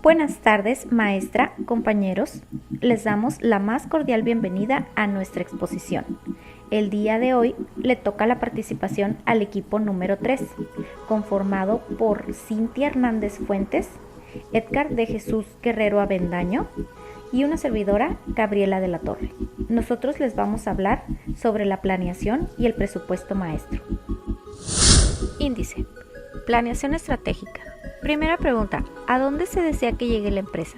Buenas tardes, maestra, compañeros. Les damos la más cordial bienvenida a nuestra exposición. El día de hoy le toca la participación al equipo número 3, conformado por Cintia Hernández Fuentes, Edgar de Jesús Guerrero Avendaño y una servidora, Gabriela de la Torre. Nosotros les vamos a hablar sobre la planeación y el presupuesto maestro. Índice. Planeación estratégica. Primera pregunta, ¿a dónde se desea que llegue la empresa?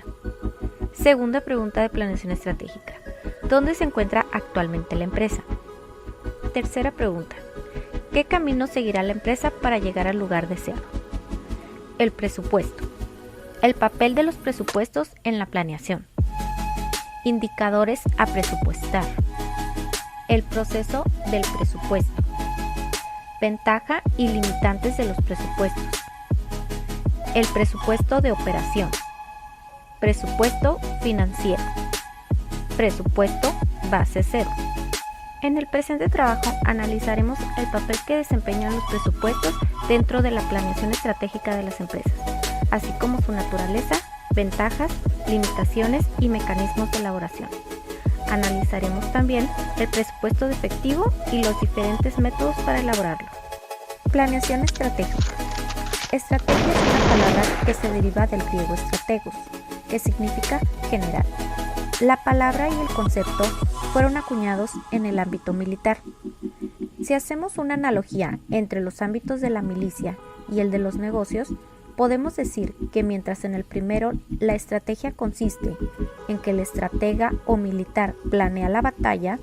Segunda pregunta de planeación estratégica, ¿dónde se encuentra actualmente la empresa? Tercera pregunta, ¿qué camino seguirá la empresa para llegar al lugar deseado? El presupuesto. El papel de los presupuestos en la planeación. Indicadores a presupuestar. El proceso del presupuesto. Ventaja y limitantes de los presupuestos. El presupuesto de operación. Presupuesto financiero. Presupuesto base cero. En el presente trabajo analizaremos el papel que desempeñan los presupuestos dentro de la planeación estratégica de las empresas, así como su naturaleza, ventajas, limitaciones y mecanismos de elaboración. Analizaremos también el presupuesto de efectivo y los diferentes métodos para elaborarlo. Planeación estratégica. Estrategia es una palabra que se deriva del griego strategos, que significa general. La palabra y el concepto fueron acuñados en el ámbito militar. Si hacemos una analogía entre los ámbitos de la milicia y el de los negocios, podemos decir que mientras en el primero la estrategia consiste en que el estratega o militar planea la batalla,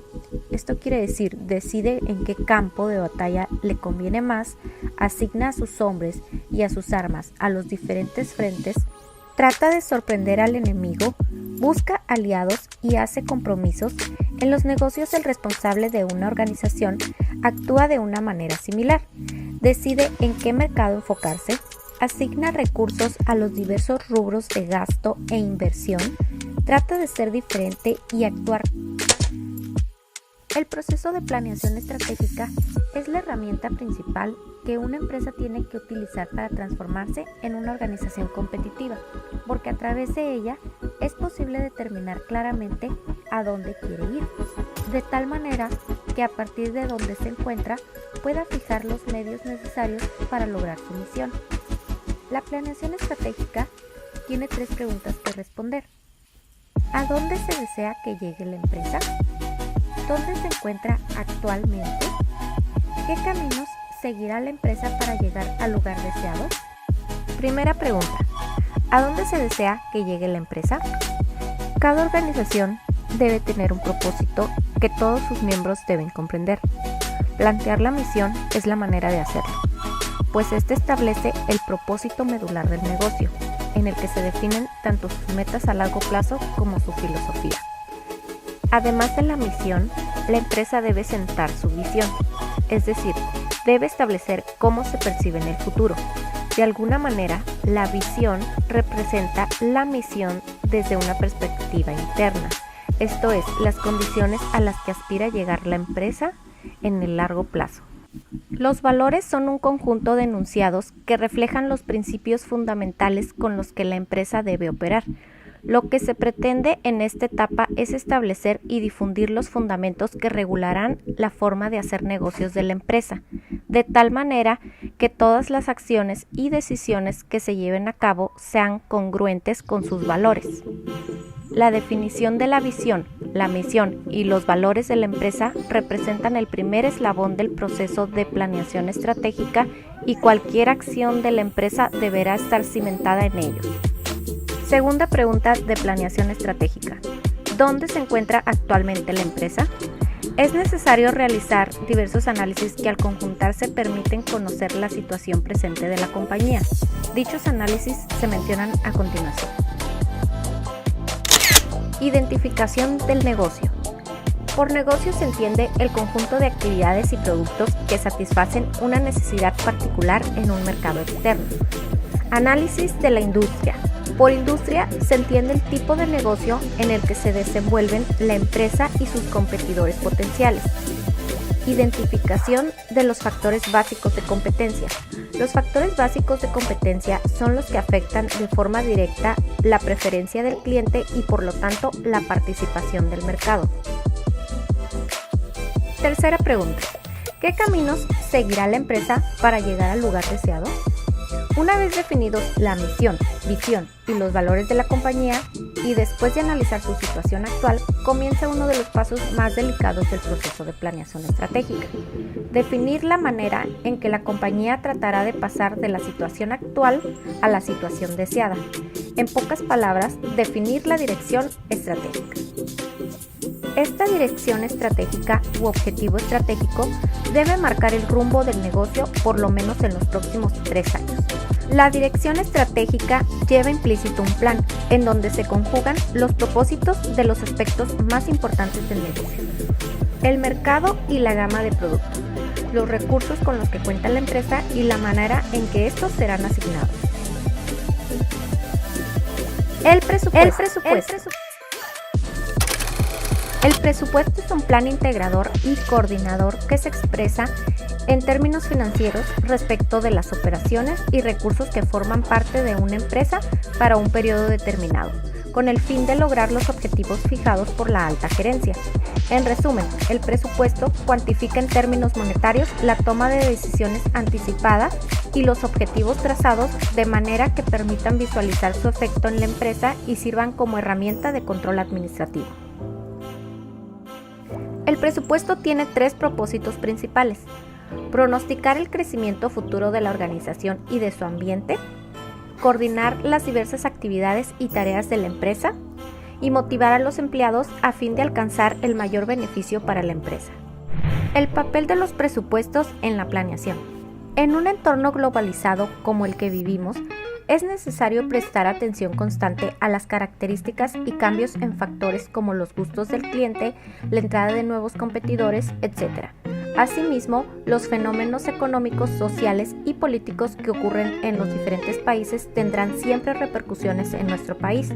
esto quiere decir decide en qué campo de batalla le conviene más, asigna a sus hombres y a sus armas a los diferentes frentes, trata de sorprender al enemigo, busca aliados y hace compromisos. En los negocios el responsable de una organización actúa de una manera similar, decide en qué mercado enfocarse, asigna recursos a los diversos rubros de gasto e inversión, trata de ser diferente y actuar. El proceso de planeación estratégica es la herramienta principal que una empresa tiene que utilizar para transformarse en una organización competitiva, porque a través de ella es posible determinar claramente a dónde quiere ir, de tal manera que a partir de donde se encuentra pueda fijar los medios necesarios para lograr su misión. La planeación estratégica tiene 3 preguntas que responder. ¿A dónde se desea que llegue la empresa? ¿Dónde se encuentra actualmente? ¿Qué caminos seguirá la empresa para llegar al lugar deseado? Primera pregunta, ¿a dónde se desea que llegue la empresa? Cada organización debe tener un propósito que todos sus miembros deben comprender. Plantear la misión es la manera de hacerlo, pues este establece el propósito medular del negocio, en el que se definen tanto sus metas a largo plazo como su filosofía. Además de la misión, la empresa debe sentar su visión, es decir, debe establecer cómo se percibe en el futuro. De alguna manera, la visión representa la misión desde una perspectiva interna, esto es, las condiciones a las que aspira llegar la empresa en el largo plazo. Los valores son un conjunto de enunciados que reflejan los principios fundamentales con los que la empresa debe operar. Lo que se pretende en esta etapa es establecer y difundir los fundamentos que regularán la forma de hacer negocios de la empresa, de tal manera que todas las acciones y decisiones que se lleven a cabo sean congruentes con sus valores. La definición de la visión, la misión y los valores de la empresa representan el primer eslabón del proceso de planeación estratégica y cualquier acción de la empresa deberá estar cimentada en ellos. Segunda pregunta de planeación estratégica. ¿Dónde se encuentra actualmente la empresa? Es necesario realizar diversos análisis que al conjuntarse permiten conocer la situación presente de la compañía. Dichos análisis se mencionan a continuación. Identificación del negocio. Por negocio se entiende el conjunto de actividades y productos que satisfacen una necesidad particular en un mercado externo. Análisis de la industria. Por industria se entiende el tipo de negocio en el que se desenvuelven la empresa y sus competidores potenciales. Identificación de los factores básicos de competencia. Los factores básicos de competencia son los que afectan de forma directa la preferencia del cliente y por lo tanto la participación del mercado. Tercera pregunta. ¿Qué caminos seguirá la empresa para llegar al lugar deseado? Una vez definidos la misión, visión y los valores de la compañía, y después de analizar su situación actual, comienza uno de los pasos más delicados del proceso de planeación estratégica. Definir la manera en que la compañía tratará de pasar de la situación actual a la situación deseada. En pocas palabras, definir la dirección estratégica. Esta dirección estratégica u objetivo estratégico debe marcar el rumbo del negocio por lo menos en los próximos 3 años. La dirección estratégica lleva implícito un plan en donde se conjugan los propósitos de los aspectos más importantes del negocio: el mercado y la gama de productos, los recursos con los que cuenta la empresa y la manera en que estos serán asignados. El presupuesto. El presupuesto es un plan integrador y coordinador que se expresa en términos financieros respecto de las operaciones y recursos que forman parte de una empresa para un periodo determinado, con el fin de lograr los objetivos fijados por la alta gerencia. En resumen, el presupuesto cuantifica en términos monetarios la toma de decisiones anticipada y los objetivos trazados de manera que permitan visualizar su efecto en la empresa y sirvan como herramienta de control administrativo. El presupuesto tiene 3 propósitos principales: pronosticar el crecimiento futuro de la organización y de su ambiente, coordinar las diversas actividades y tareas de la empresa y motivar a los empleados a fin de alcanzar el mayor beneficio para la empresa. El papel de los presupuestos en la planeación. En un entorno globalizado como el que vivimos, es necesario prestar atención constante a las características y cambios en factores como los gustos del cliente, la entrada de nuevos competidores, etc. Asimismo, los fenómenos económicos, sociales y políticos que ocurren en los diferentes países tendrán siempre repercusiones en nuestro país.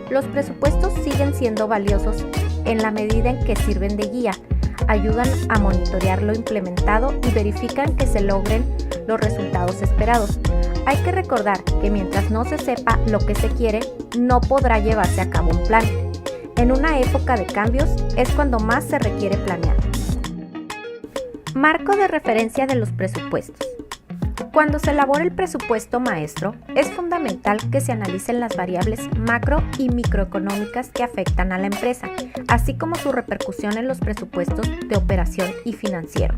Los presupuestos siguen siendo valiosos en la medida en que sirven de guía, ayudan a monitorear lo implementado y verifican que se logren los resultados esperados. Hay que recordar que mientras no se sepa lo que se quiere, no podrá llevarse a cabo un plan. En una época de cambios es cuando más se requiere planear. Marco de referencia de los presupuestos. Cuando se elabora el presupuesto maestro, es fundamental que se analicen las variables macro y microeconómicas que afectan a la empresa, así como su repercusión en los presupuestos de operación y financiero.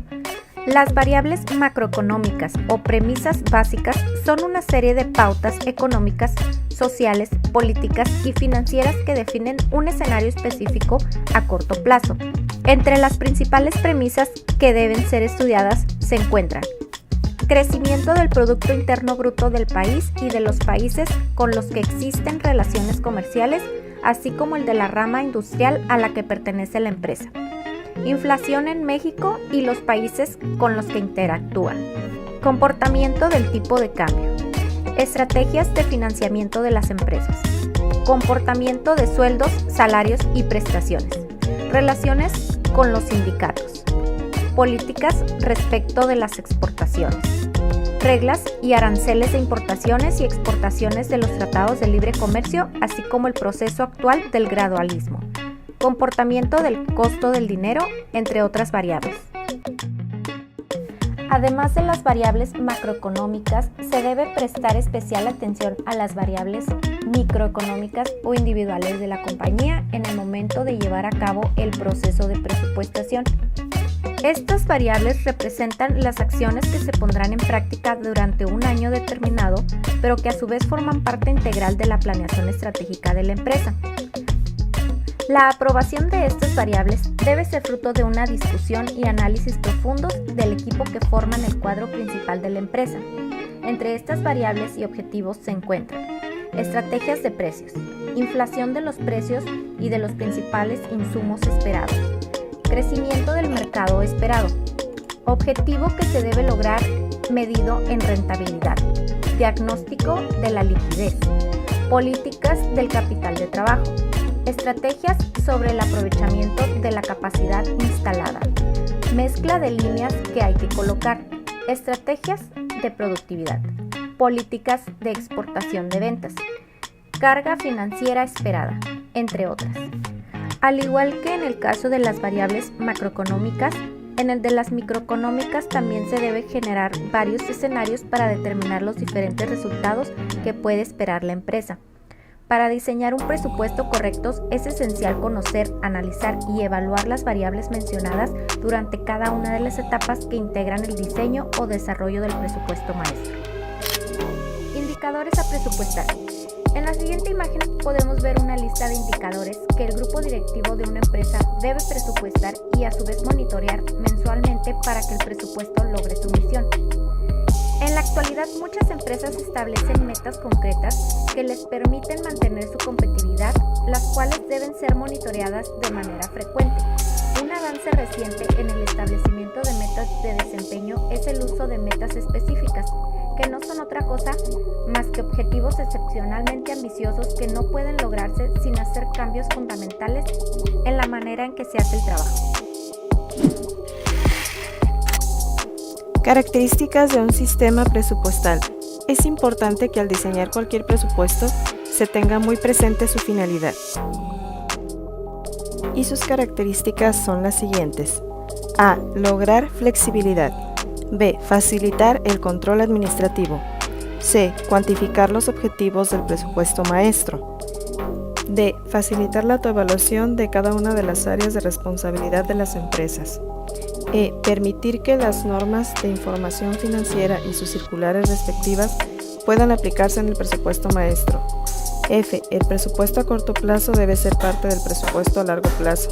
Las variables macroeconómicas o premisas básicas son una serie de pautas económicas, sociales, políticas y financieras que definen un escenario específico a corto plazo. Entre las principales premisas que deben ser estudiadas se encuentran: crecimiento del Producto Interno Bruto del país y de los países con los que existen relaciones comerciales, así como el de la rama industrial a la que pertenece la empresa. Inflación en México y los países con los que interactúan. Comportamiento del tipo de cambio. Estrategias de financiamiento de las empresas. Comportamiento de sueldos, salarios y prestaciones. Relaciones con los sindicatos. Políticas respecto de las exportaciones. Reglas y aranceles de importaciones y exportaciones de los tratados de libre comercio, así como el proceso actual del gradualismo. Comportamiento del costo del dinero, entre otras variables. Además de las variables macroeconómicas, se debe prestar especial atención a las variables microeconómicas o individuales de la compañía en el momento de llevar a cabo el proceso de presupuestación. Estas variables representan las acciones que se pondrán en práctica durante un año determinado, pero que a su vez forman parte integral de la planeación estratégica de la empresa. La aprobación de estas variables debe ser fruto de una discusión y análisis profundos del equipo que forman el cuadro principal de la empresa. Entre estas variables y objetivos se encuentran: estrategias de precios, inflación de los precios y de los principales insumos esperados, crecimiento del mercado esperado, objetivo que se debe lograr medido en rentabilidad, diagnóstico de la liquidez, políticas del capital de trabajo, estrategias sobre el aprovechamiento de la capacidad instalada, mezcla de líneas que hay que colocar, estrategias de productividad, políticas de exportación de ventas, carga financiera esperada, entre otras. Al igual que en el caso de las variables macroeconómicas, en el de las microeconómicas también se debe generar varios escenarios para determinar los diferentes resultados que puede esperar la empresa. Para diseñar un presupuesto correcto es esencial conocer, analizar y evaluar las variables mencionadas durante cada una de las etapas que integran el diseño o desarrollo del presupuesto maestro. Indicadores a presupuestar. En la siguiente imagen podemos ver una lista de indicadores que el grupo directivo de una empresa debe presupuestar y a su vez monitorear mensualmente para que el presupuesto logre su misión. En la actualidad, muchas empresas establecen metas concretas que les permiten mantener su competitividad, las cuales deben ser monitoreadas de manera frecuente. Un avance reciente en el establecimiento de metas de desempeño es el uso de metas específicas, que no son otra cosa más que objetivos excepcionalmente ambiciosos que no pueden lograrse sin hacer cambios fundamentales en la manera en que se hace el trabajo. Características de un sistema presupuestal. Es importante que al diseñar cualquier presupuesto se tenga muy presente su finalidad. Y sus características son las siguientes. A. Lograr flexibilidad. B. Facilitar el control administrativo. C. Cuantificar los objetivos del presupuesto maestro. D. Facilitar la autoevaluación de cada una de las áreas de responsabilidad de las empresas. E. Permitir que las normas de información financiera y sus circulares respectivas puedan aplicarse en el presupuesto maestro. F. El presupuesto a corto plazo debe ser parte del presupuesto a largo plazo.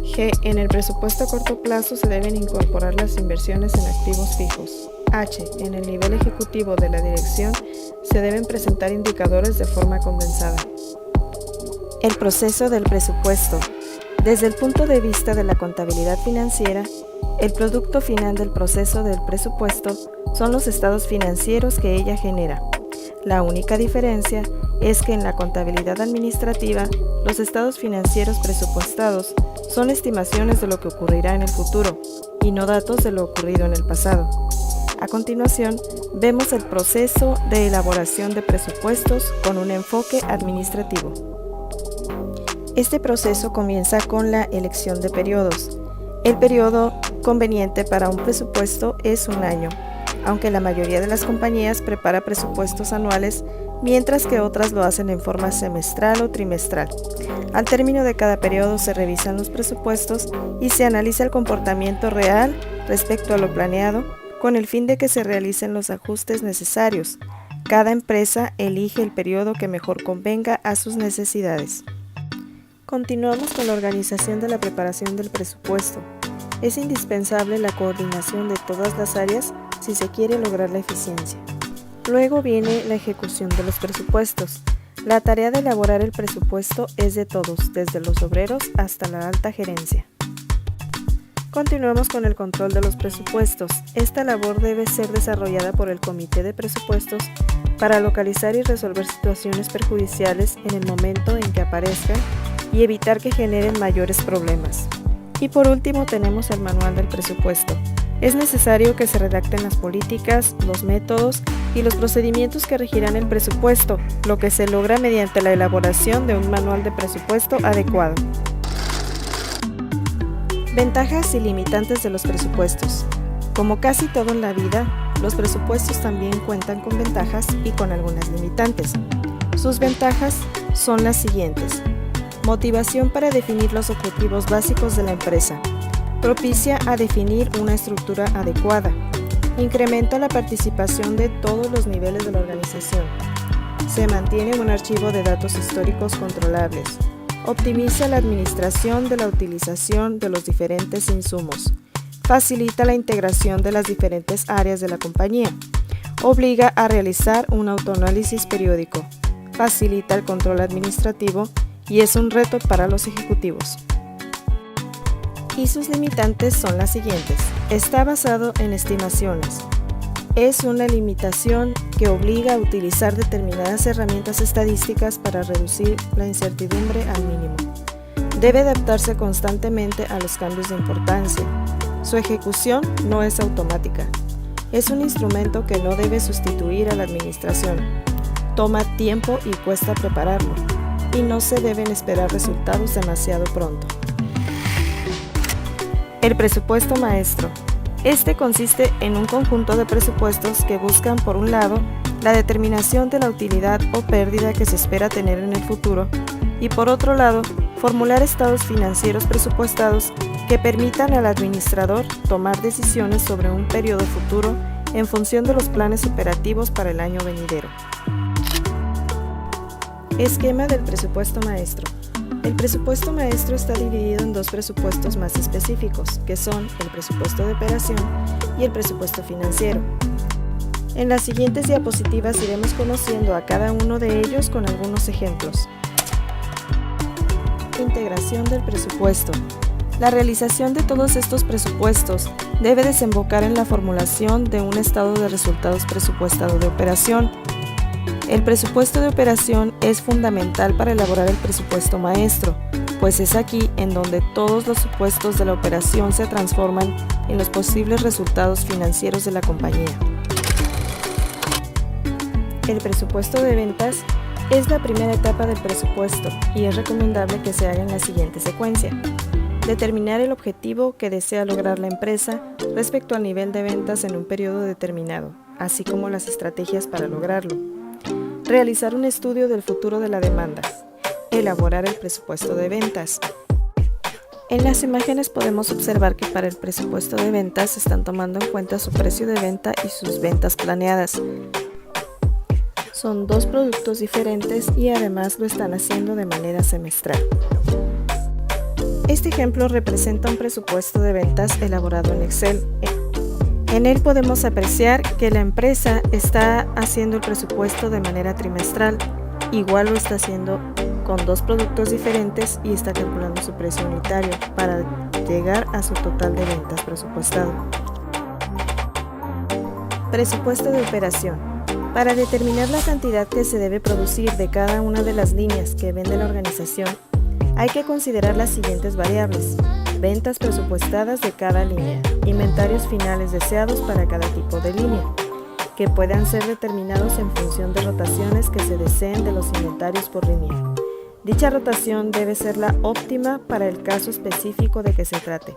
G. En el presupuesto a corto plazo se deben incorporar las inversiones en activos fijos. H. En el nivel ejecutivo de la dirección se deben presentar indicadores de forma condensada. El proceso del presupuesto. Desde el punto de vista de la contabilidad financiera, el producto final del proceso del presupuesto son los estados financieros que ella genera. La única diferencia es que en la contabilidad administrativa, los estados financieros presupuestados son estimaciones de lo que ocurrirá en el futuro y no datos de lo ocurrido en el pasado. A continuación, vemos el proceso de elaboración de presupuestos con un enfoque administrativo. Este proceso comienza con la elección de periodos. El periodo conveniente para un presupuesto es un año, aunque la mayoría de las compañías prepara presupuestos anuales, mientras que otras lo hacen en forma semestral o trimestral. Al término de cada periodo se revisan los presupuestos y se analiza el comportamiento real respecto a lo planeado, con el fin de que se realicen los ajustes necesarios. Cada empresa elige el periodo que mejor convenga a sus necesidades. Continuamos con la organización de la preparación del presupuesto. Es indispensable la coordinación de todas las áreas si se quiere lograr la eficiencia. Luego viene la ejecución de los presupuestos. La tarea de elaborar el presupuesto es de todos, desde los obreros hasta la alta gerencia. Continuemos con el control de los presupuestos. Esta labor debe ser desarrollada por el Comité de Presupuestos para localizar y resolver situaciones perjudiciales en el momento en que aparezcan y evitar que generen mayores problemas. Y por último tenemos el manual del presupuesto. Es necesario que se redacten las políticas, los métodos y los procedimientos que regirán el presupuesto, lo que se logra mediante la elaboración de un manual de presupuesto adecuado. Ventajas y limitantes de los presupuestos. Como casi todo en la vida, los presupuestos también cuentan con ventajas y con algunas limitantes. Sus ventajas son las siguientes. Motivación para definir los objetivos básicos de la empresa. Propicia a definir una estructura adecuada. Incrementa la participación de todos los niveles de la organización. Se mantiene un archivo de datos históricos controlables. Optimiza la administración de la utilización de los diferentes insumos. Facilita la integración de las diferentes áreas de la compañía. Obliga a realizar un autoanálisis periódico. Facilita el control administrativo y es un reto para los ejecutivos. Y sus limitantes son las siguientes. Está basado en estimaciones. Es una limitación que obliga a utilizar determinadas herramientas estadísticas para reducir la incertidumbre al mínimo. Debe adaptarse constantemente a los cambios de importancia. Su ejecución no es automática. Es un instrumento que no debe sustituir a la administración. Toma tiempo y cuesta prepararlo, y no se deben esperar resultados demasiado pronto. El presupuesto maestro. Este consiste en un conjunto de presupuestos que buscan, por un lado, la determinación de la utilidad o pérdida que se espera tener en el futuro, y por otro lado, formular estados financieros presupuestados que permitan al administrador tomar decisiones sobre un periodo futuro en función de los planes operativos para el año venidero. Esquema del presupuesto maestro. El presupuesto maestro está dividido en dos presupuestos más específicos, que son el presupuesto de operación y el presupuesto financiero. En las siguientes diapositivas iremos conociendo a cada uno de ellos con algunos ejemplos. Integración del presupuesto. La realización de todos estos presupuestos debe desembocar en la formulación de un estado de resultados presupuestado de operación. El presupuesto de operación es fundamental para elaborar el presupuesto maestro, pues es aquí en donde todos los supuestos de la operación se transforman en los posibles resultados financieros de la compañía. El presupuesto de ventas es la primera etapa del presupuesto y es recomendable que se haga en la siguiente secuencia. Determinar el objetivo que desea lograr la empresa respecto al nivel de ventas en un periodo determinado, así como las estrategias para lograrlo. Realizar un estudio del futuro de la demanda. Elaborar el presupuesto de ventas. En las imágenes podemos observar que para el presupuesto de ventas se están tomando en cuenta su precio de venta y sus ventas planeadas. Son dos productos diferentes y además lo están haciendo de manera semestral. Este ejemplo representa un presupuesto de ventas elaborado en Excel. En él podemos apreciar que la empresa está haciendo el presupuesto de manera trimestral, igual lo está haciendo con dos productos diferentes y está calculando su precio unitario para llegar a su total de ventas presupuestado. Presupuesto de operación. Para determinar la cantidad que se debe producir de cada una de las líneas que vende la organización, hay que considerar las siguientes variables: ventas presupuestadas de cada línea, inventarios finales deseados para cada tipo de línea, que puedan ser determinados en función de rotaciones que se deseen de los inventarios por línea. Dicha rotación debe ser la óptima para el caso específico de que se trate,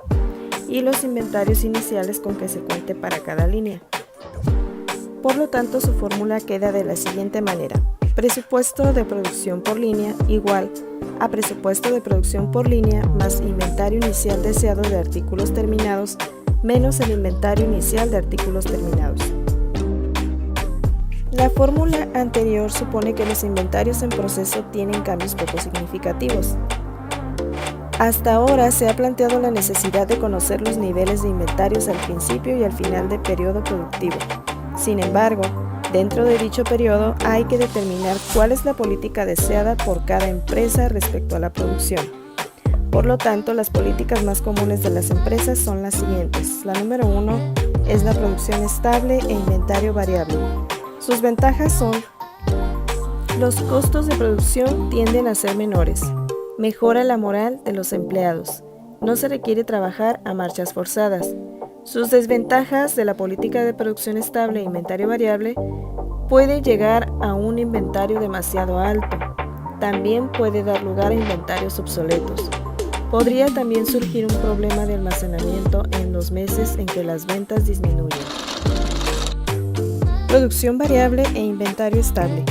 y los inventarios iniciales con que se cuente para cada línea. Por lo tanto, su fórmula queda de la siguiente manera: presupuesto de producción por línea igual a presupuesto de producción por línea más inventario inicial deseado de artículos terminados menos el inventario inicial de artículos terminados. La fórmula anterior supone que los inventarios en proceso tienen cambios poco significativos. Hasta ahora se ha planteado la necesidad de conocer los niveles de inventarios al principio y al final del periodo productivo. Sin embargo, dentro de dicho periodo hay que determinar cuál es la política deseada por cada empresa respecto a la producción. Por lo tanto, las políticas más comunes de las empresas son las siguientes. La número 1 es la producción estable e inventario variable. Sus ventajas son: los costos de producción tienden a ser menores, mejora la moral de los empleados, no se requiere trabajar a marchas forzadas. Sus desventajas de la política de producción estable e inventario variable: puede llegar a un inventario demasiado alto. También puede dar lugar a inventarios obsoletos. Podría también surgir un problema de almacenamiento en los meses en que las ventas disminuyen. Producción variable e inventario estable.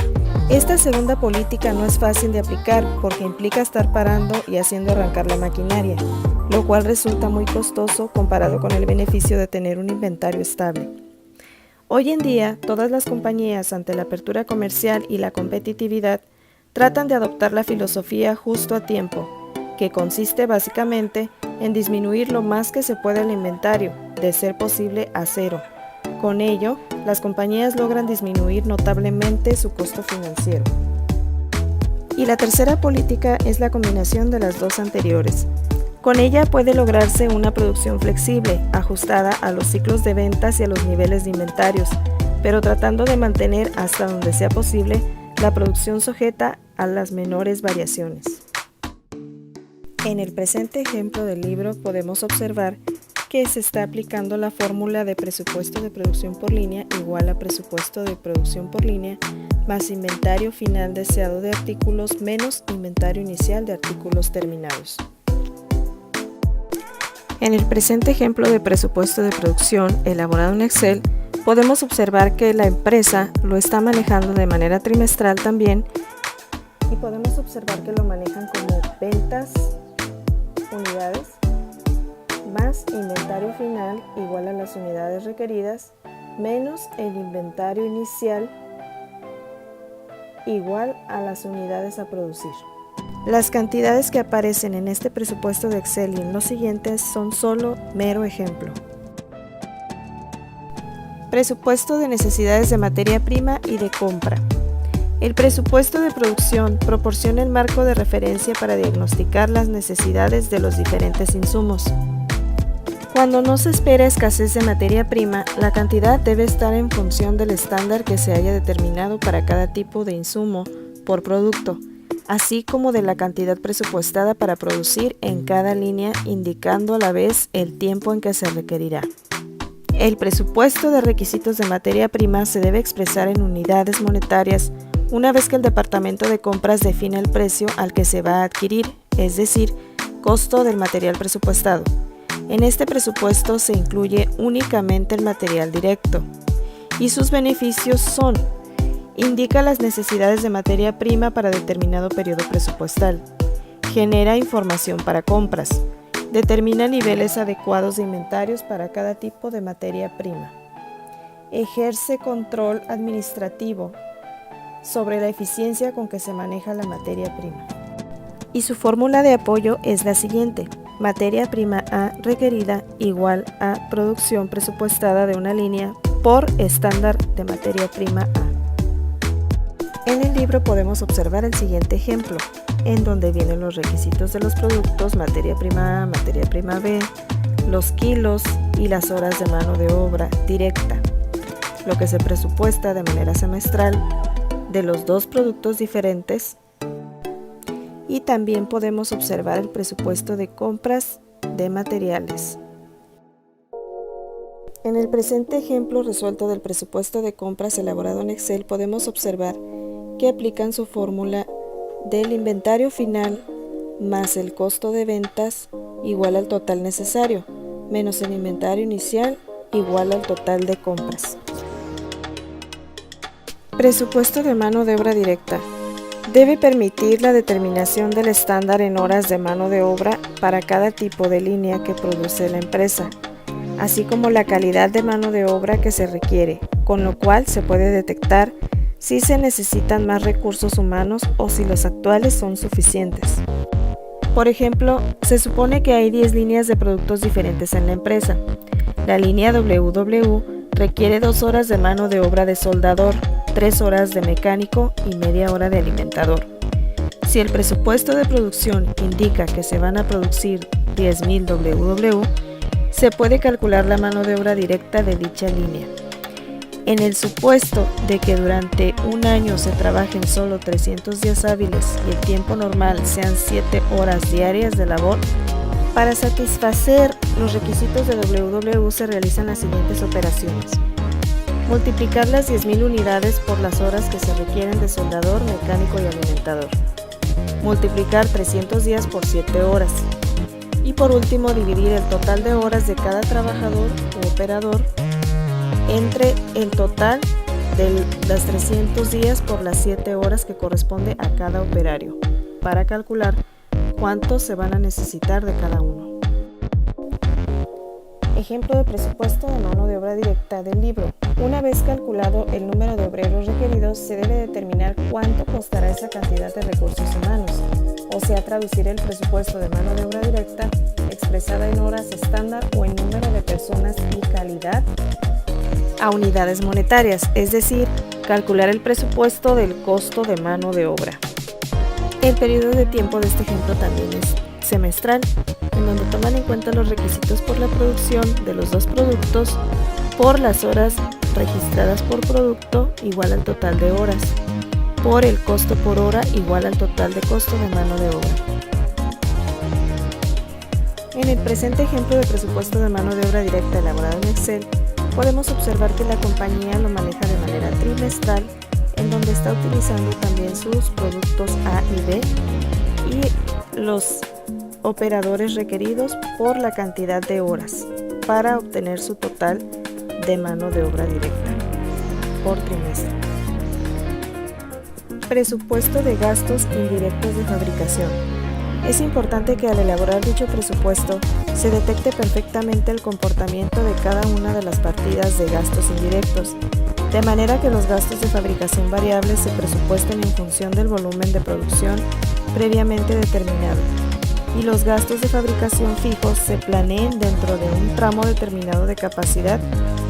Esta segunda política no es fácil de aplicar porque implica estar parando y haciendo arrancar la maquinaria, lo cual resulta muy costoso comparado con el beneficio de tener un inventario estable. Hoy en día, todas las compañías, ante la apertura comercial y la competitividad, tratan de adoptar la filosofía justo a tiempo, que consiste básicamente en disminuir lo más que se pueda el inventario, de ser posible a cero. Con ello, las compañías logran disminuir notablemente su costo financiero. Y la tercera política es la combinación de las dos anteriores. Con ella puede lograrse una producción flexible, ajustada a los ciclos de ventas y a los niveles de inventarios, pero tratando de mantener hasta donde sea posible la producción sujeta a las menores variaciones. En el presente ejemplo del libro podemos observar que se está aplicando la fórmula de presupuesto de producción por línea igual a presupuesto de producción por línea más inventario final deseado de artículos menos inventario inicial de artículos terminados. En el presente ejemplo de presupuesto de producción elaborado en Excel, podemos observar que la empresa lo está manejando de manera trimestral también y podemos observar que lo manejan como ventas, unidades, más inventario final igual a las unidades requeridas, menos el inventario inicial igual a las unidades a producir. Las cantidades que aparecen en este presupuesto de Excel y en los siguientes son solo mero ejemplo. Presupuesto de necesidades de materia prima y de compra. El presupuesto de producción proporciona el marco de referencia para diagnosticar las necesidades de los diferentes insumos. Cuando no se espera escasez de materia prima, la cantidad debe estar en función del estándar que se haya determinado para cada tipo de insumo por producto, así como de la cantidad presupuestada para producir en cada línea, indicando a la vez el tiempo en que se requerirá. El presupuesto de requisitos de materia prima se debe expresar en unidades monetarias una vez que el departamento de compras define el precio al que se va a adquirir, es decir, costo del material presupuestado. En este presupuesto se incluye únicamente el material directo y sus beneficios son: indica las necesidades de materia prima para determinado periodo presupuestal, genera información para compras, determina niveles adecuados de inventarios para cada tipo de materia prima, ejerce control administrativo sobre la eficiencia con que se maneja la materia prima. Y su fórmula de apoyo es la siguiente: materia prima A requerida igual a producción presupuestada de una línea por estándar de materia prima A. En el libro podemos observar el siguiente ejemplo, en donde vienen los requisitos de los productos, materia prima A, materia prima B, los kilos y las horas de mano de obra directa, lo que se presupuesta de manera semestral de los dos productos diferentes, y también podemos observar el presupuesto de compras de materiales. En el presente ejemplo resuelto del presupuesto de compras elaborado en Excel podemos observar que aplican su fórmula del inventario final más el costo de ventas igual al total necesario, menos el inventario inicial igual al total de compras. Presupuesto de mano de obra directa. Debe permitir la determinación del estándar en horas de mano de obra para cada tipo de línea que produce la empresa, así como la calidad de mano de obra que se requiere, con lo cual se puede detectar si se necesitan más recursos humanos o si los actuales son suficientes. Por ejemplo, se supone que hay 10 líneas de productos diferentes en la empresa. La línea WW requiere 2 horas de mano de obra de soldador, 3 horas de mecánico y media hora de alimentador. Si el presupuesto de producción indica que se van a producir 10.000 WW, se puede calcular la mano de obra directa de dicha línea. En el supuesto de que durante un año se trabajen solo 300 días hábiles y el tiempo normal sean 7 horas diarias de labor, para satisfacer los requisitos de WW se realizan las siguientes operaciones: multiplicar las 10.000 unidades por las horas que se requieren de soldador, mecánico y alimentador, multiplicar 300 días por 7 horas y por último dividir el total de horas de cada trabajador u operador entre el total de las 300 días por las 7 horas que corresponde a cada operario, para calcular cuántos se van a necesitar de cada uno. Ejemplo de presupuesto de mano de obra directa del libro. Una vez calculado el número de obreros requeridos, se debe determinar cuánto costará esa cantidad de recursos humanos, o sea, traducir el presupuesto de mano de obra directa expresada en horas estándar o en número de personas y calidad a unidades monetarias, es decir, calcular el presupuesto del costo de mano de obra. El periodo de tiempo de este ejemplo también es semestral, en donde toman en cuenta los requisitos por la producción de los dos productos por las horas registradas por producto igual al total de horas, por el costo por hora igual al total de costo de mano de obra. En En el presente ejemplo de presupuesto de mano de obra directa elaborado en Excel, podemos observar que la compañía lo maneja de manera trimestral, en donde está utilizando también sus productos A y B y los operadores requeridos por la cantidad de horas para obtener su total de mano de obra directa por trimestre. Presupuesto de gastos indirectos de fabricación. Es importante que al elaborar dicho presupuesto se detecte perfectamente el comportamiento de cada una de las partidas de gastos indirectos, de manera que los gastos de fabricación variables se presupuesten en función del volumen de producción previamente determinado, y los gastos de fabricación fijos se planeen dentro de un tramo determinado de capacidad,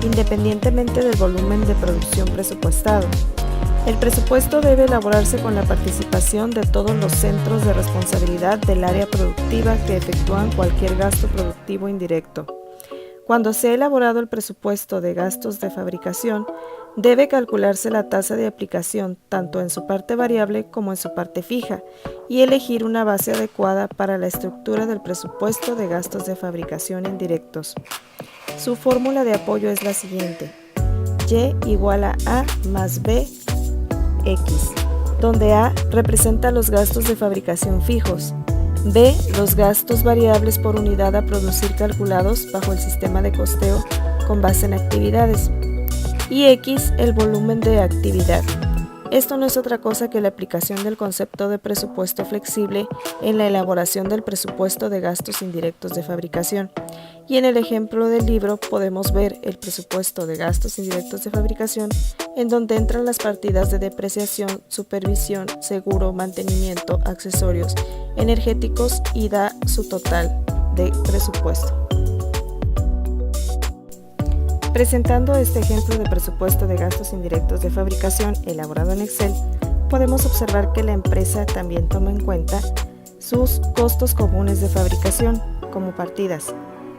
independientemente del volumen de producción presupuestado. El presupuesto debe elaborarse con la participación de todos los centros de responsabilidad del área productiva que efectúan cualquier gasto productivo indirecto. Cuando se ha elaborado el presupuesto de gastos de fabricación, debe calcularse la tasa de aplicación tanto en su parte variable como en su parte fija y elegir una base adecuada para la estructura del presupuesto de gastos de fabricación indirectos. Su fórmula de apoyo es la siguiente: Y igual a A más B X, donde A representa los gastos de fabricación fijos, B los gastos variables por unidad a producir calculados bajo el sistema de costeo con base en actividades, y X el volumen de actividad. Esto no es otra cosa que la aplicación del concepto de presupuesto flexible en la elaboración del presupuesto de gastos indirectos de fabricación. Y en el ejemplo del libro podemos ver el presupuesto de gastos indirectos de fabricación, en donde entran las partidas de depreciación, supervisión, seguro, mantenimiento, accesorios, energéticos y da su total de presupuesto. Presentando este ejemplo de presupuesto de gastos indirectos de fabricación elaborado en Excel, podemos observar que la empresa también toma en cuenta sus costos comunes de fabricación como partidas,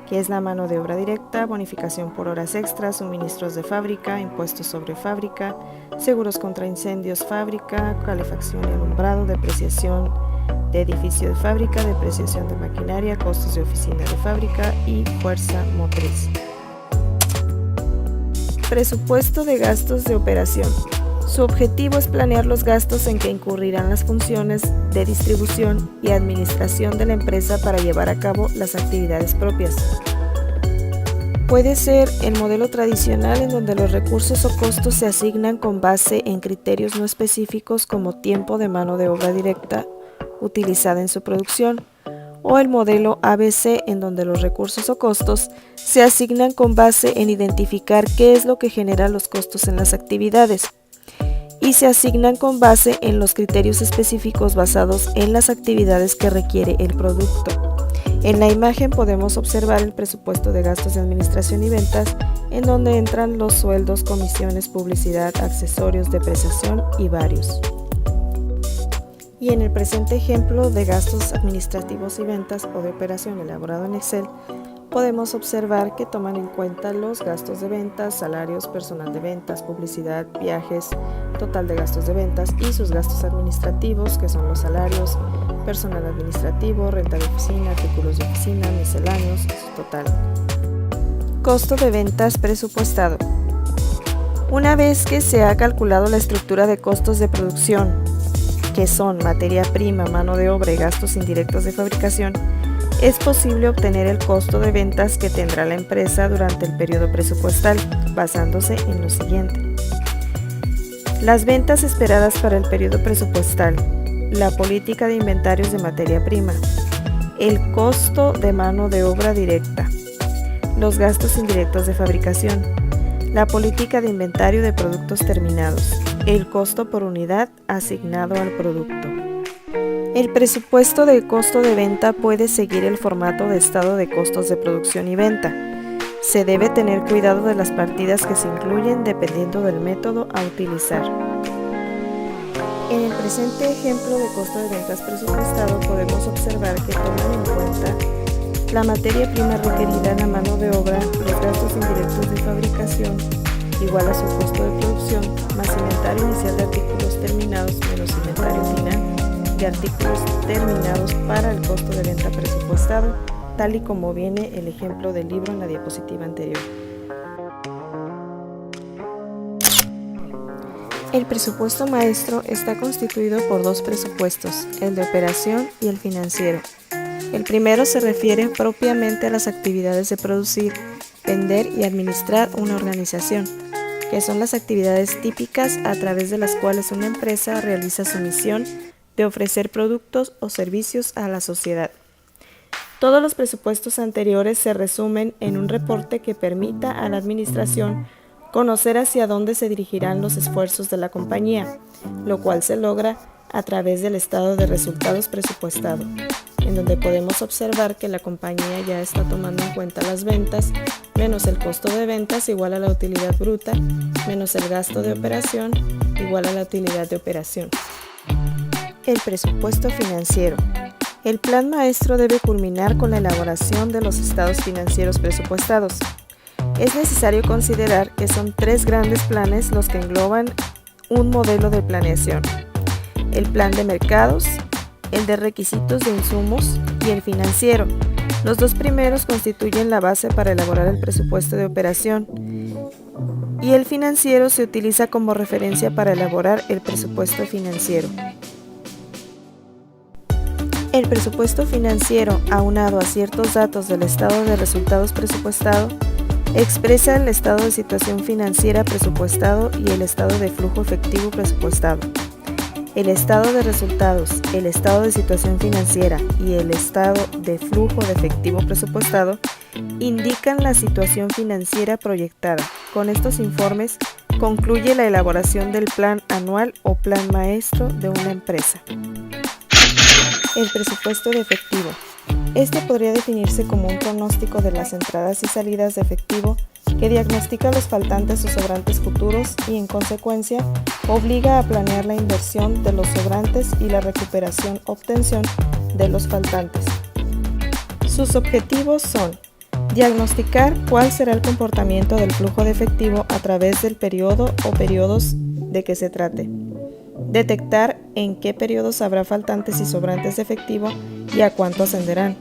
que es la mano de obra directa, bonificación por horas extras, suministros de fábrica, impuestos sobre fábrica, seguros contra incendios fábrica, calefacción y alumbrado, depreciación de edificio de fábrica, depreciación de maquinaria, costos de oficina de fábrica y fuerza motriz. Presupuesto de gastos de operación. Su objetivo es planear los gastos en que incurrirán las funciones de distribución y administración de la empresa para llevar a cabo las actividades propias. Puede ser el modelo tradicional en donde los recursos o costos se asignan con base en criterios no específicos como tiempo de mano de obra directa utilizada en su producción, o el modelo ABC en donde los recursos o costos se asignan con base en identificar qué es lo que genera los costos en las actividades y se asignan con base en los criterios específicos basados en las actividades que requiere el producto. En la imagen podemos observar el presupuesto de gastos de administración y ventas, en donde entran los sueldos, comisiones, publicidad, accesorios, depreciación y varios. Y en el presente ejemplo de gastos administrativos y ventas o de operación elaborado en Excel, podemos observar que toman en cuenta los gastos de ventas, salarios, personal de ventas, publicidad, viajes, total de gastos de ventas y sus gastos administrativos, que son los salarios, personal administrativo, renta de oficina, artículos de oficina, misceláneos y su total. Costo de ventas presupuestado. Una vez que se ha calculado la estructura de costos de producción, que son materia prima, mano de obra y gastos indirectos de fabricación, es posible obtener el costo de ventas que tendrá la empresa durante el periodo presupuestal, basándose en lo siguiente: las ventas esperadas para el periodo presupuestal, la política de inventarios de materia prima, el costo de mano de obra directa, los gastos indirectos de fabricación, la política de inventario de productos terminados, el costo por unidad asignado al producto. El presupuesto de costo de venta puede seguir el formato de estado de costos de producción y venta. Se debe tener cuidado de las partidas que se incluyen dependiendo del método a utilizar. En el presente ejemplo de costo de ventas presupuestado podemos observar que toman en cuenta la materia prima requerida, la mano de obra, los gastos indirectos de fabricación igual a su costo de producción, más inventario inicial de artículos terminados menos inventario final de artículos terminados para el costo de venta presupuestado, tal y como viene el ejemplo del libro en la diapositiva anterior. El presupuesto maestro está constituido por dos presupuestos, el de operación y el financiero. El primero se refiere propiamente a las actividades de producir, vender y administrar una organización, que son las actividades típicas a través de las cuales una empresa realiza su misión de ofrecer productos o servicios a la sociedad. Todos los presupuestos anteriores se resumen en un reporte que permita a la administración conocer hacia dónde se dirigirán los esfuerzos de la compañía, lo cual se logra a través del estado de resultados presupuestado, en donde podemos observar que la compañía ya está tomando en cuenta las ventas, menos el costo de ventas igual a la utilidad bruta, menos el gasto de operación igual a la utilidad de operación. El presupuesto financiero. El plan maestro debe culminar con la elaboración de los estados financieros presupuestados. Es necesario considerar que son tres grandes planes los que engloban un modelo de planeación: el plan de mercados, el de requisitos de insumos y el financiero. Los dos primeros constituyen la base para elaborar el presupuesto de operación y el financiero se utiliza como referencia para elaborar el presupuesto financiero. El presupuesto financiero, aunado a ciertos datos del estado de resultados presupuestado, expresa el estado de situación financiera presupuestado y el estado de flujo efectivo presupuestado. El estado de resultados, el estado de situación financiera y el estado de flujo de efectivo presupuestado indican la situación financiera proyectada. Con estos informes concluye la elaboración del plan anual o plan maestro de una empresa. El presupuesto de efectivo. Este podría definirse como un pronóstico de las entradas y salidas de efectivo que diagnostica los faltantes o sobrantes futuros y, en consecuencia, obliga a planear la inversión de los sobrantes y la recuperación-obtención de los faltantes. Sus objetivos son: diagnosticar cuál será el comportamiento del flujo de efectivo a través del periodo o periodos de que se trate, detectar en qué periodos habrá faltantes y sobrantes de efectivo y a cuánto ascenderán,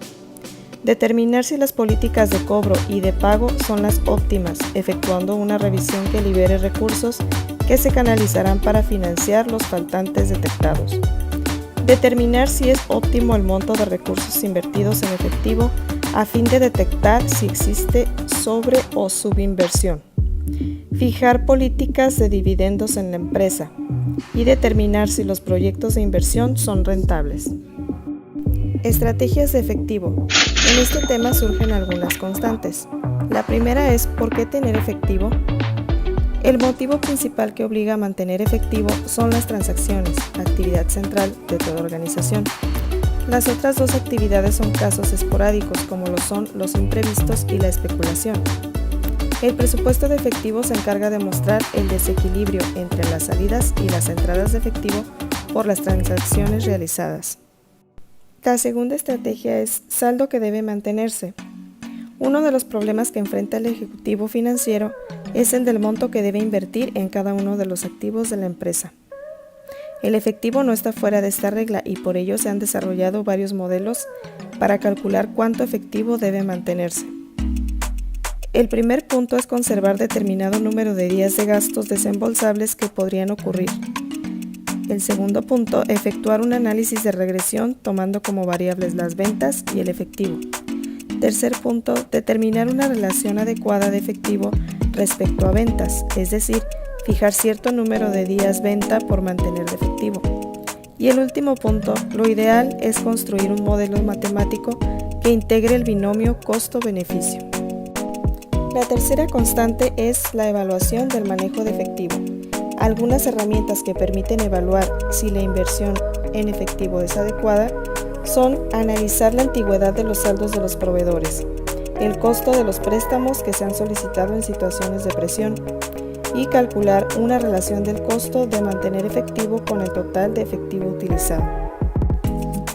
determinar si las políticas de cobro y de pago son las óptimas, efectuando una revisión que libere recursos que se canalizarán para financiar los faltantes detectados, determinar si es óptimo el monto de recursos invertidos en efectivo a fin de detectar si existe sobre o subinversión, fijar políticas de dividendos en la empresa y determinar si los proyectos de inversión son rentables. Estrategias de efectivo. En este tema surgen algunas constantes. La primera es: ¿por qué tener efectivo? El motivo principal que obliga a mantener efectivo son las transacciones, actividad central de toda organización. Las otras dos actividades son casos esporádicos, como lo son los imprevistos y la especulación. El presupuesto de efectivo se encarga de mostrar el desequilibrio entre las salidas y las entradas de efectivo por las transacciones realizadas. La segunda estrategia es saldo que debe mantenerse. Uno de los problemas que enfrenta el ejecutivo financiero es el del monto que debe invertir en cada uno de los activos de la empresa. El efectivo no está fuera de esta regla y por ello se han desarrollado varios modelos para calcular cuánto efectivo debe mantenerse. El primer punto es conservar determinado número de días de gastos desembolsables que podrían ocurrir. El segundo punto, efectuar un análisis de regresión tomando como variables las ventas y el efectivo. Tercer punto, determinar una relación adecuada de efectivo respecto a ventas, es decir, fijar cierto número de días venta por mantener de efectivo. Y el último punto, lo ideal es construir un modelo matemático que integre el binomio costo-beneficio. La tercera constante es la evaluación del manejo de efectivo. Algunas herramientas que permiten evaluar si la inversión en efectivo es adecuada son analizar la antigüedad de los saldos de los proveedores, el costo de los préstamos que se han solicitado en situaciones de presión y calcular una relación del costo de mantener efectivo con el total de efectivo utilizado.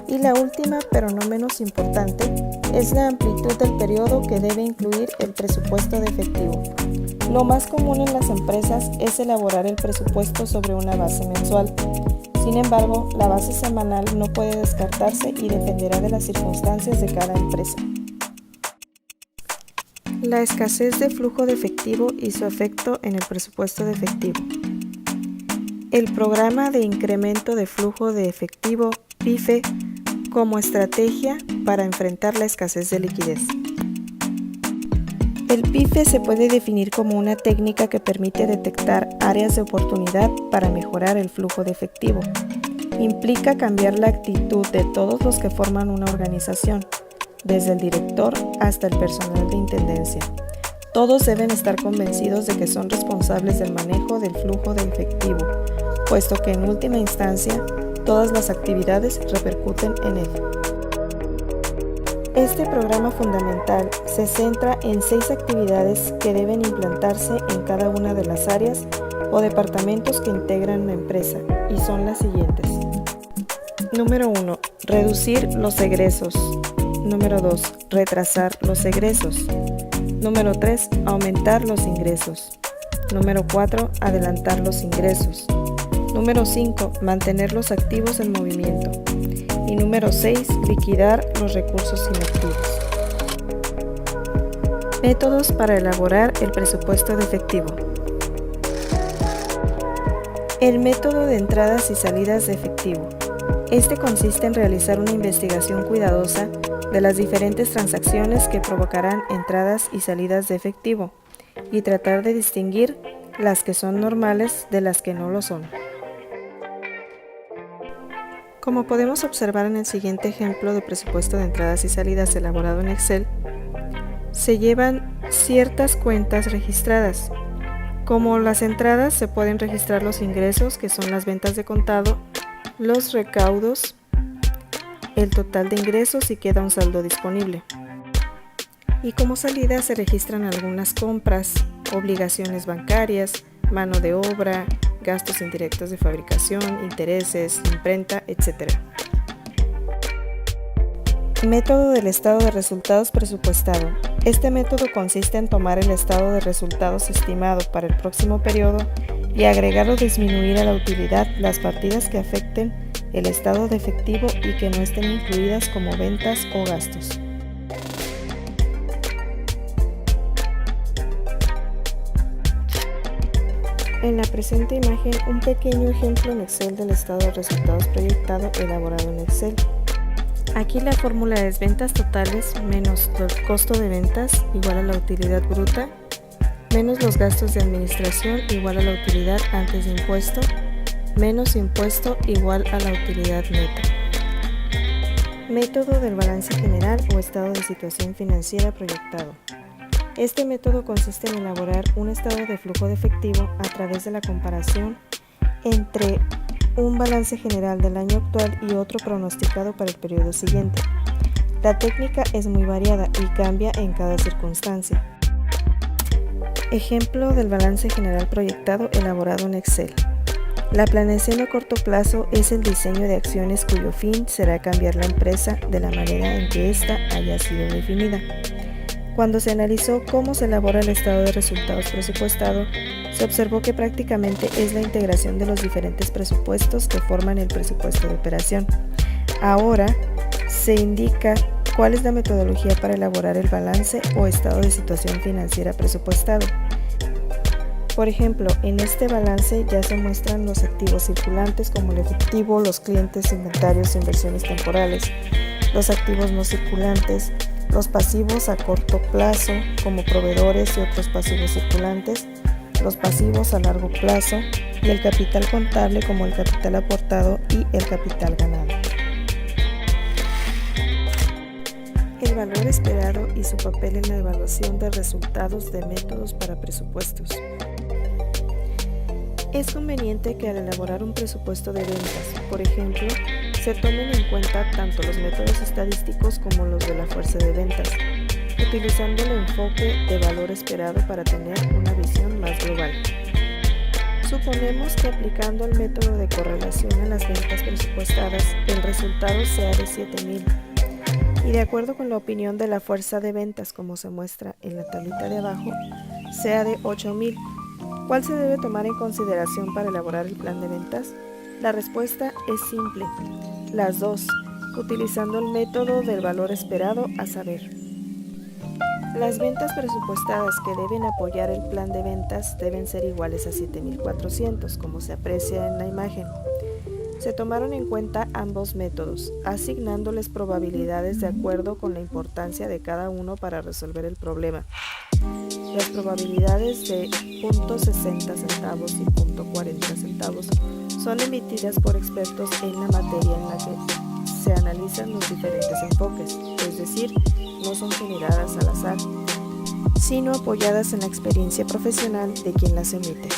Y la última, pero no menos importante, es la amplitud del periodo que debe incluir el presupuesto de efectivo. Lo más común en las empresas es elaborar el presupuesto sobre una base mensual. Sin embargo, la base semanal no puede descartarse y dependerá de las circunstancias de cada empresa. La escasez de flujo de efectivo y su efecto en el presupuesto de efectivo. El programa de incremento de flujo de efectivo, PIFE, como estrategia para enfrentar la escasez de liquidez. El PIFE se puede definir como una técnica que permite detectar áreas de oportunidad para mejorar el flujo de efectivo. Implica cambiar la actitud de todos los que forman una organización, desde el director hasta el personal de intendencia. Todos deben estar convencidos de que son responsables del manejo del flujo de efectivo, puesto que en última instancia todas las actividades repercuten en él. Este programa fundamental se centra en 6 actividades que deben implantarse en cada una de las áreas o departamentos que integran una empresa, y son las siguientes. Número 1. Reducir los egresos. Número 2. Retrasar los egresos. Número 3. Aumentar los ingresos. Número 4. Adelantar los ingresos. Número 5. Mantener los activos en movimiento. Y número 6. Liquidar los recursos inactivos. Métodos para elaborar el presupuesto de efectivo. El método de entradas y salidas de efectivo. Este consiste en realizar una investigación cuidadosa de las diferentes transacciones que provocarán entradas y salidas de efectivo y tratar de distinguir las que son normales de las que no lo son. Como podemos observar en el siguiente ejemplo de presupuesto de entradas y salidas elaborado en Excel, se llevan ciertas cuentas registradas. Como las entradas, se pueden registrar los ingresos, que son las ventas de contado, los recaudos, el total de ingresos y queda un saldo disponible. Y como salida se registran algunas compras, obligaciones bancarias, mano de obra, gastos indirectos de fabricación, intereses, imprenta, etc. Método del estado de resultados presupuestado. Este método consiste en tomar el estado de resultados estimado para el próximo periodo y agregar o disminuir a la utilidad las partidas que afecten el estado de efectivo y que no estén incluidas como ventas o gastos. En la presente imagen, un pequeño ejemplo en Excel del estado de resultados proyectado elaborado en Excel. Aquí la fórmula es ventas totales menos el costo de ventas igual a la utilidad bruta, menos los gastos de administración igual a la utilidad antes de impuesto, menos impuesto igual a la utilidad neta. Método del balance general o estado de situación financiera proyectado. Este método consiste en elaborar un estado de flujo de efectivo a través de la comparación entre un balance general del año actual y otro pronosticado para el periodo siguiente. La técnica es muy variada y cambia en cada circunstancia. Ejemplo del balance general proyectado elaborado en Excel. La planeación a corto plazo es el diseño de acciones cuyo fin será cambiar la empresa de la manera en que ésta haya sido definida. Cuando se analizó cómo se elabora el estado de resultados presupuestado, se observó que prácticamente es la integración de los diferentes presupuestos que forman el presupuesto de operación. Ahora se indica cuál es la metodología para elaborar el balance o estado de situación financiera presupuestado. Por ejemplo, en este balance ya se muestran los activos circulantes como el efectivo, los clientes, inventarios, inversiones temporales, los activos no circulantes, los pasivos a corto plazo como proveedores y otros pasivos circulantes, los pasivos a largo plazo y el capital contable como el capital aportado y el capital ganado. El valor esperado y su papel en la evaluación de resultados de métodos para presupuestos. Es conveniente que al elaborar un presupuesto de ventas, por ejemplo, se tomen en cuenta tanto los métodos estadísticos como los de la fuerza de ventas, utilizando el enfoque de valor esperado para tener una visión más global. Suponemos que aplicando el método de correlación a las ventas presupuestadas, el resultado sea de 7,000 y de acuerdo con la opinión de la fuerza de ventas, como se muestra en la tablita de abajo, sea de 8,000. ¿Cuál se debe tomar en consideración para elaborar el plan de ventas? La respuesta es simple, las dos, utilizando el método del valor esperado, a saber, Las ventas presupuestadas que deben apoyar el plan de ventas deben ser iguales a 7.400, como se aprecia en la imagen. Se tomaron en cuenta ambos métodos, asignándoles probabilidades de acuerdo con la importancia de cada uno para resolver el problema. Las probabilidades de .60 centavos y .40 centavos son emitidas por expertos en la materia en la que se analizan los diferentes enfoques, es decir, no son generadas al azar, sino apoyadas en la experiencia profesional de quien las emite.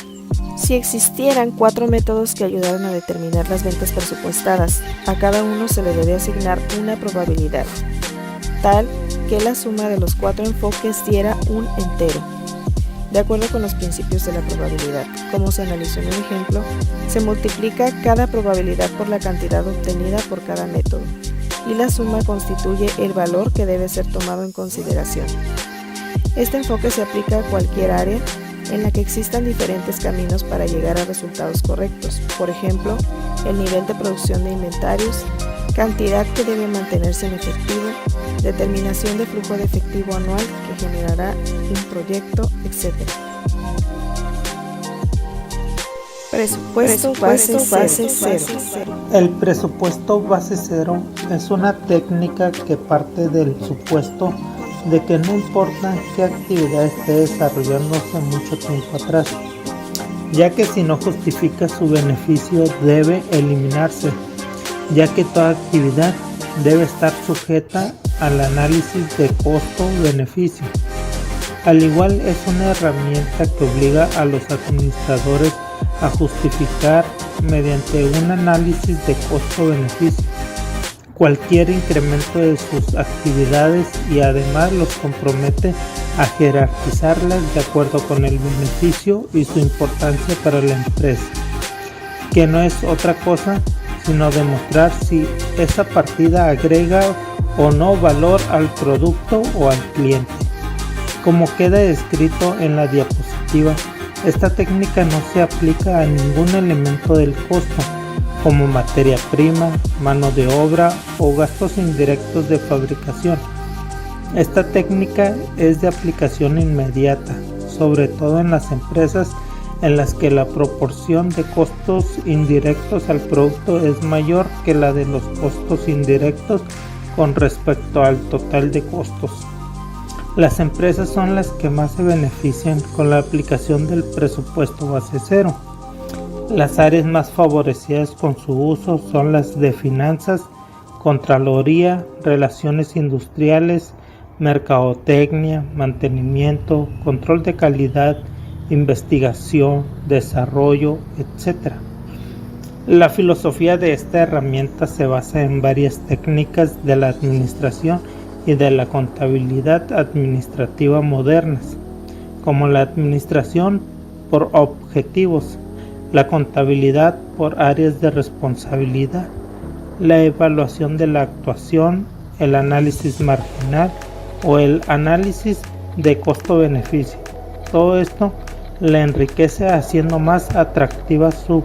Si existieran 4 métodos que ayudaran a determinar las ventas presupuestadas, a cada uno se le debe asignar una probabilidad, tal que la suma de los 4 enfoques diera un entero. De acuerdo con los principios de la probabilidad, como se analizó en el ejemplo, se multiplica cada probabilidad por la cantidad obtenida por cada método, y la suma constituye el valor que debe ser tomado en consideración. Este enfoque se aplica a cualquier área en la que existan diferentes caminos para llegar a resultados correctos, por ejemplo, el nivel de producción de inventarios, cantidad que debe mantenerse en efectivo, determinación de flujo de efectivo anual que generará un proyecto, etc. Presupuesto base cero. El presupuesto base cero es una técnica que parte del supuesto de que no importa qué actividad esté desarrollándose mucho tiempo atrás, ya que si no justifica su beneficio debe eliminarse, ya que toda actividad debe estar sujeta al análisis de costo-beneficio. Al igual es una herramienta que obliga a los administradores a justificar mediante un análisis de costo-beneficio cualquier incremento de sus actividades y además los compromete a jerarquizarlas de acuerdo con el beneficio y su importancia para la empresa, que no es otra cosa sino demostrar si esa partida agrega o no valor al producto o al cliente. Como queda descrito en la diapositiva, esta técnica no se aplica a ningún elemento del costo, como materia prima, mano de obra o gastos indirectos de fabricación. Esta técnica es de aplicación inmediata, sobre todo en las empresas en las que la proporción de costos indirectos al producto es mayor que la de los costos indirectos con respecto al total de costos. Las empresas son las que más se benefician con la aplicación del presupuesto base cero. Las áreas más favorecidas con su uso son las de finanzas, contraloría, relaciones industriales, mercadotecnia, mantenimiento, control de calidad, investigación, desarrollo, etc. La filosofía de esta herramienta se basa en varias técnicas de la administración y de la contabilidad administrativa modernas, como la administración por objetivos, la contabilidad por áreas de responsabilidad, la evaluación de la actuación, el análisis marginal o el análisis de costo-beneficio. Todo esto le enriquece haciendo más atractiva su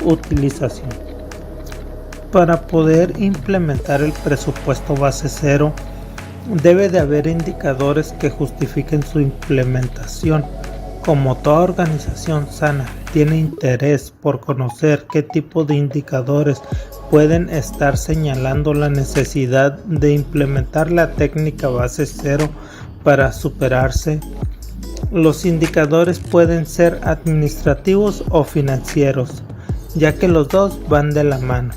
utilización. Para poder implementar el presupuesto base cero, debe de haber indicadores que justifiquen su implementación. Como toda organización sana tiene interés por conocer qué tipo de indicadores pueden estar señalando la necesidad de implementar la técnica base cero para superarse, los indicadores pueden ser administrativos o financieros, ya que los dos van de la mano.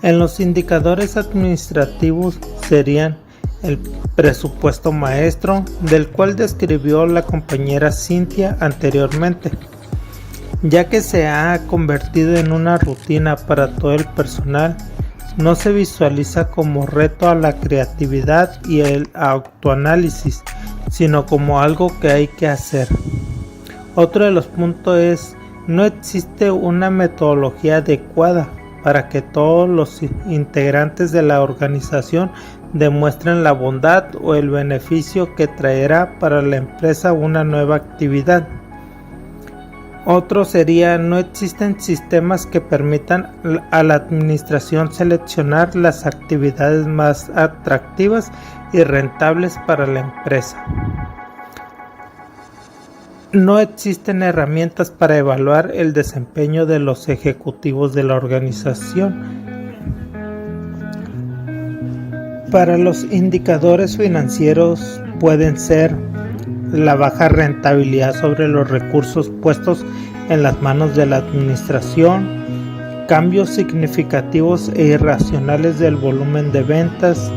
En los indicadores administrativos serían el presupuesto maestro, del cual describió la compañera Cintia anteriormente, ya que se ha convertido en una rutina para todo el personal. No se visualiza como reto a la creatividad y el autoanálisis, sino como algo que hay que hacer. Otro de los puntos es: no existe una metodología adecuada para que todos los integrantes de la organización demuestren la bondad o el beneficio que traerá para la empresa una nueva actividad. Otro sería: no existen sistemas que permitan a la administración seleccionar las actividades más atractivas y rentables para la empresa. No existen herramientas para evaluar el desempeño de los ejecutivos de la organización. Para los indicadores financieros pueden ser la baja rentabilidad sobre los recursos puestos en las manos de la administración, cambios significativos e irracionales del volumen de ventas,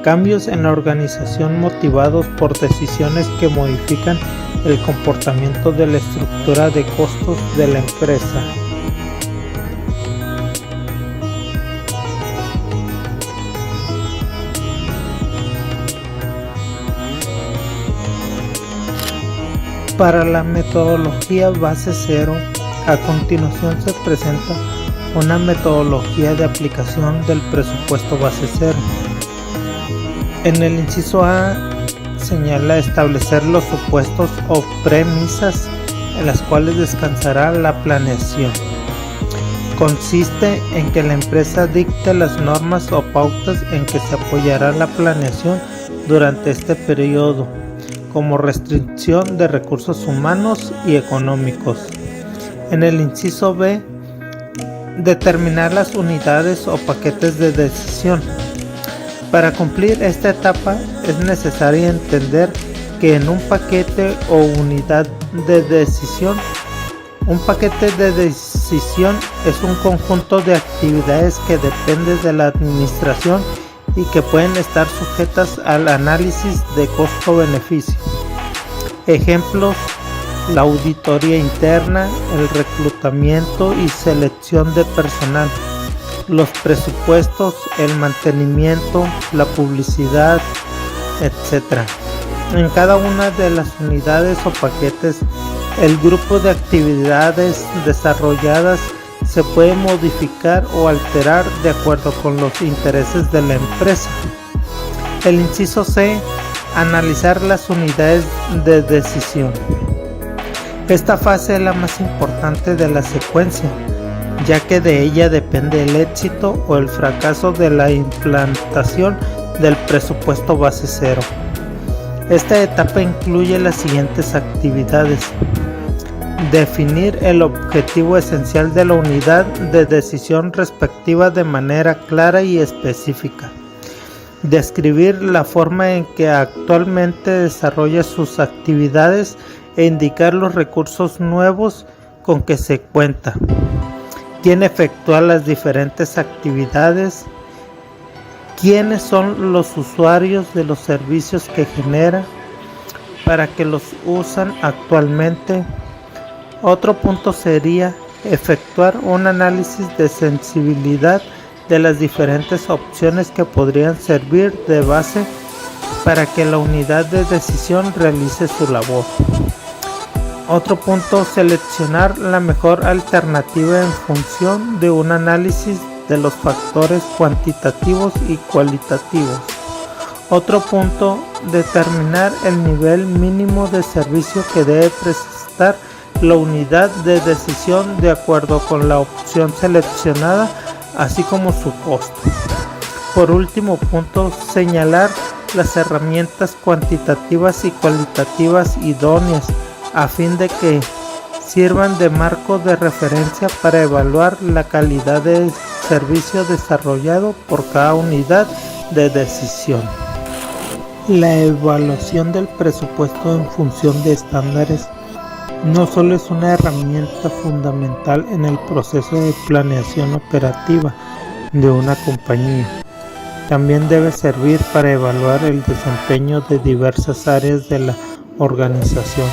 cambios en la organización motivados por decisiones que modifican el comportamiento de la estructura de costos de la empresa. Para la metodología base 0, a continuación se presenta una metodología de aplicación del presupuesto base 0. En el inciso A señala establecer los supuestos o premisas en las cuales descansará la planeación. Consiste en que la empresa dicte las normas o pautas en que se apoyará la planeación durante este periodo, como restricción de recursos humanos y económicos. En el inciso B, determinar las unidades o paquetes de decisión. Para cumplir esta etapa es necesario entender que en un paquete o unidad de decisión, un paquete de decisión es un conjunto de actividades que depende de la administración y que pueden estar sujetas al análisis de costo-beneficio. Ejemplos: la auditoría interna, el reclutamiento y selección de personal, los presupuestos, el mantenimiento, la publicidad, etc. En cada una de las unidades o paquetes, el grupo de actividades desarrolladas se puede modificar o alterar de acuerdo con los intereses de la empresa. El inciso C, analizar las unidades de decisión. Esta fase es la más importante de la secuencia, ya que de ella depende el éxito o el fracaso de la implantación del presupuesto base 0. Esta etapa incluye las siguientes actividades: definir el objetivo esencial de la unidad de decisión respectiva de manera clara y específica, describir la forma en que actualmente desarrolla sus actividades e indicar los recursos nuevos con que se cuenta, quién efectúa las diferentes actividades, quiénes son los usuarios de los servicios que genera, para qué los usan actualmente. Otro punto sería efectuar un análisis de sensibilidad de las diferentes opciones que podrían servir de base para que la unidad de decisión realice su labor. Otro punto, seleccionar la mejor alternativa en función de un análisis de los factores cuantitativos y cualitativos. Otro punto, determinar el nivel mínimo de servicio que debe prestar la unidad de decisión de acuerdo con la opción seleccionada, así como su costo. Por último punto, señalar las herramientas cuantitativas y cualitativas idóneas a fin de que sirvan de marco de referencia para evaluar la calidad del servicio desarrollado por cada unidad de decisión. La evaluación del presupuesto en función de estándares no solo es una herramienta fundamental en el proceso de planeación operativa de una compañía, también debe servir para evaluar el desempeño de diversas áreas de la organización,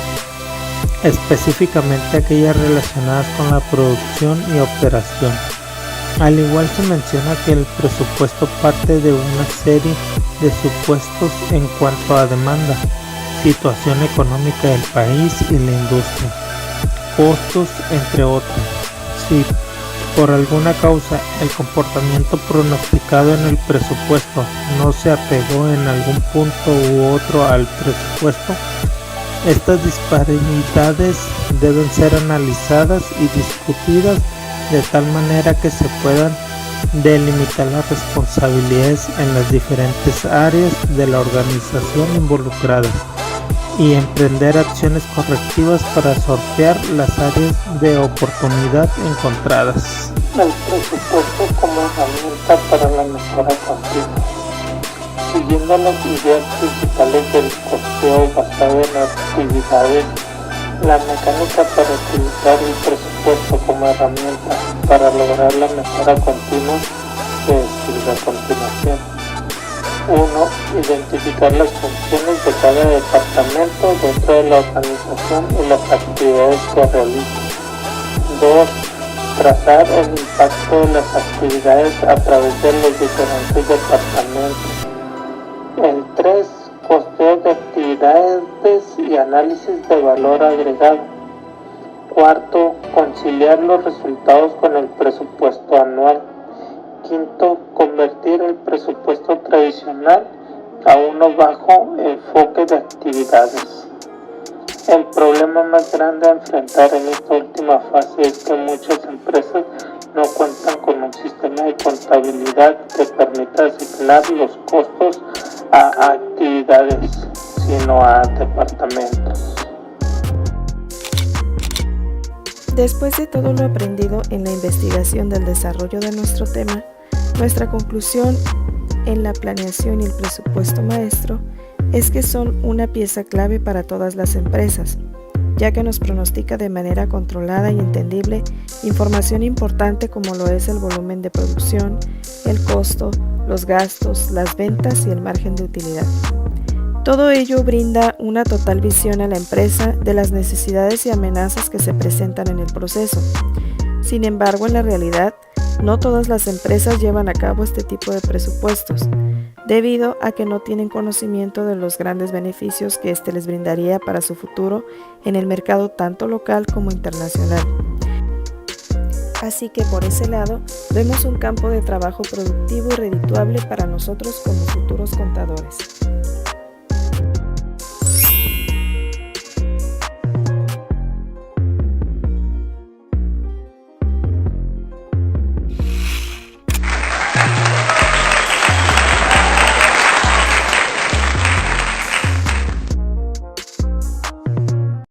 específicamente aquellas relacionadas con la producción y operación. Al igual se menciona que el presupuesto parte de una serie de supuestos en cuanto a demanda, situación económica del país y la industria, costos, entre otros. Si por alguna causa el comportamiento pronosticado en el presupuesto no se apegó en algún punto u otro al presupuesto, estas disparidades deben ser analizadas y discutidas de tal manera que se puedan delimitar las responsabilidades en las diferentes áreas de la organización involucradas y emprender acciones correctivas para sortear las áreas de oportunidad encontradas. El presupuesto como herramienta para la mejora continua. Siguiendo las ideas principales del costeo basado en actividades, la mecánica para utilizar el presupuesto como herramienta para lograr la mejora continua se describe a continuación. 1. Identificar las funciones de cada departamento dentro de la organización y las actividades que realiza. 2. Trazar el impacto de las actividades a través de los diferentes departamentos. El 3. Costeo de actividades y análisis de valor agregado. 4. Conciliar los resultados con el presupuesto anual. 5. Convertir el presupuesto tradicional a uno bajo enfoque de actividades. El problema más grande a enfrentar en esta última fase es que muchas empresas no cuentan con un sistema de contabilidad que permita asignar los costos a actividades, sino a departamentos. Después de todo lo aprendido en la investigación del desarrollo de nuestro tema, nuestra conclusión en la planeación y el presupuesto maestro es que son una pieza clave para todas las empresas, ya que nos pronostica de manera controlada y entendible información importante como lo es el volumen de producción, el costo, los gastos, las ventas y el margen de utilidad. Todo ello brinda una total visión a la empresa de las necesidades y amenazas que se presentan en el proceso. Sin embargo, en la realidad, no todas las empresas llevan a cabo este tipo de presupuestos, debido a que no tienen conocimiento de los grandes beneficios que éste les brindaría para su futuro en el mercado tanto local como internacional. Así que por ese lado, vemos un campo de trabajo productivo y redituable para nosotros como futuros contadores.